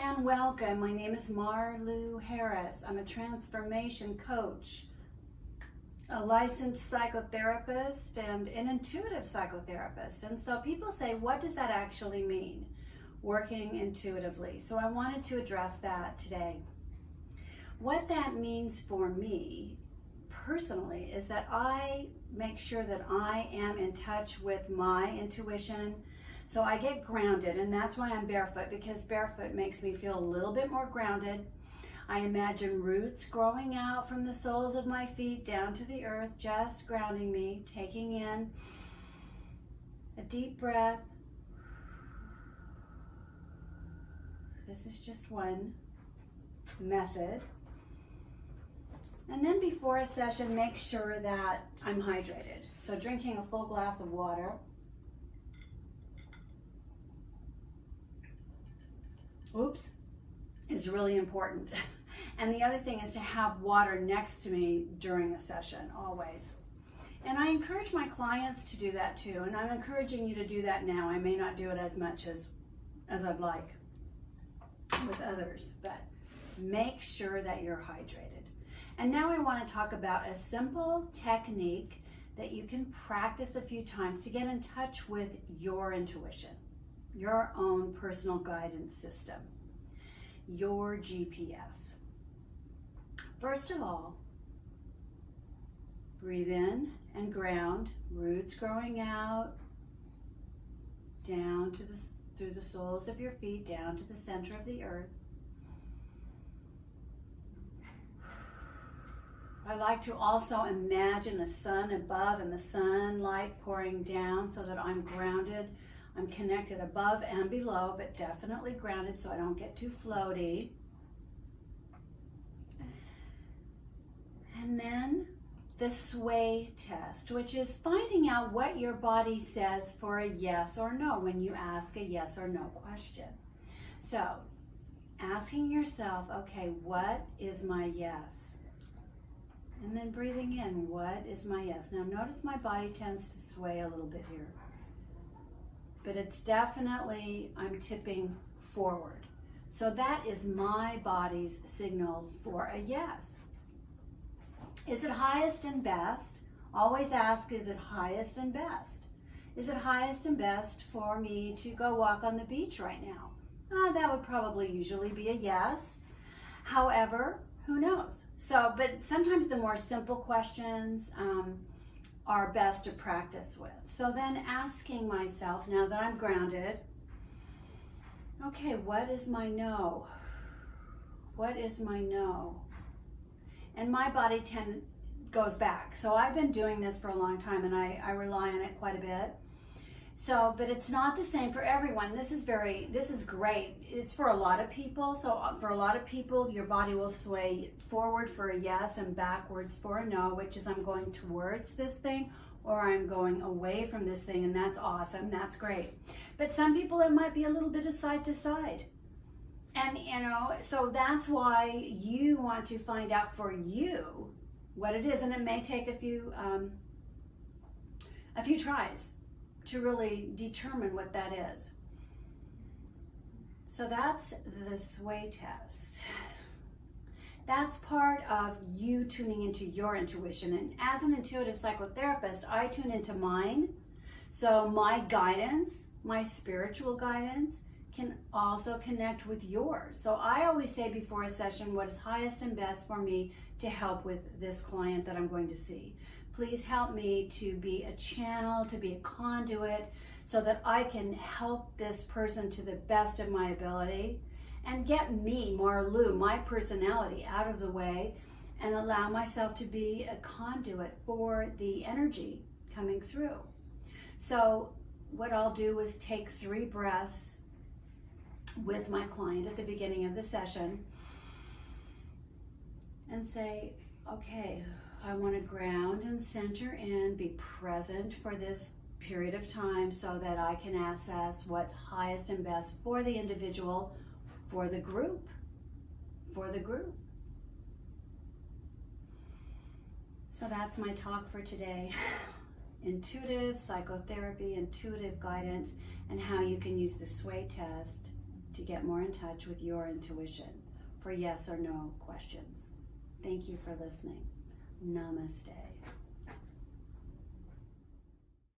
and welcome. My name is Marlu Harris. I'm a transformation coach, a licensed psychotherapist, and an intuitive psychotherapist. And so people say, what does that actually mean, working intuitively? So I wanted to address that today. What that means for me personally is that I make sure that I am in touch with my intuition. So I get grounded, and that's why I'm barefoot, because barefoot makes me feel a little bit more grounded. I imagine roots growing out from the soles of my feet down to the earth, just grounding me, taking in a deep breath. This is just one method. And then before a session, make sure that I'm hydrated. So drinking a full glass of water. Is really important. And the other thing is to have water next to me during a session, always. And I encourage my clients to do that too, and I'm encouraging you to do that now. I may not do it as much as I'd like with others, but make sure that you're hydrated. And now I want to talk about a simple technique that you can practice a few times to get in touch with your intuition, your own personal guidance system, your GPS. First of all, breathe in and ground, roots growing out, down to through the soles of your feet, down to the center of the earth. I like to also imagine the sun above and the sunlight pouring down so that I'm grounded. I'm connected above and below, but definitely grounded so I don't get too floaty. And then the sway test, which is finding out what your body says for a yes or no when you ask a yes or no question. So asking yourself, okay, what is my yes? And then breathing in, what is my yes? Now notice my body tends to sway a little bit here. But it's definitely, I'm tipping forward. So that is my body's signal for a yes. Is it highest and best? Always ask, is it highest and best? Is it highest and best for me to go walk on the beach right now? That would probably usually be a yes. However, who knows? So, but sometimes the more simple questions are best to practice with. So then asking myself, now that I'm grounded, okay, what is my no? What is my no? And my body goes back. So I've been doing this for a long time, and I rely on it quite a bit. So, but it's not the same for everyone. This is great. It's for a lot of people. So for a lot of people, your body will sway forward for a yes and backwards for a no, which is I'm going towards this thing or I'm going away from this thing, and that's awesome. That's great. But some people, it might be a little bit of side to side. And, so that's why you want to find out for you what it is. And it may take a few tries to really determine what that is. So that's the sway test. That's part of you tuning into your intuition. And as an intuitive psychotherapist, I tune into mine. So my guidance, my spiritual guidance, can also connect with yours. So I always say before a session, what is highest and best for me to help with this client that I'm going to see? Please help me to be a channel, to be a conduit, so that I can help this person to the best of my ability and get me, Marlu, my personality, out of the way and allow myself to be a conduit for the energy coming through. So what I'll do is take 3 breaths with my client at the beginning of the session and say, okay, I want to ground and center in, be present for this period of time so that I can assess what's highest and best for the individual, for the group. So that's my talk for today. Intuitive psychotherapy, intuitive guidance, and how you can use the sway test to get more in touch with your intuition for yes or no questions. Thank you for listening. Namaste.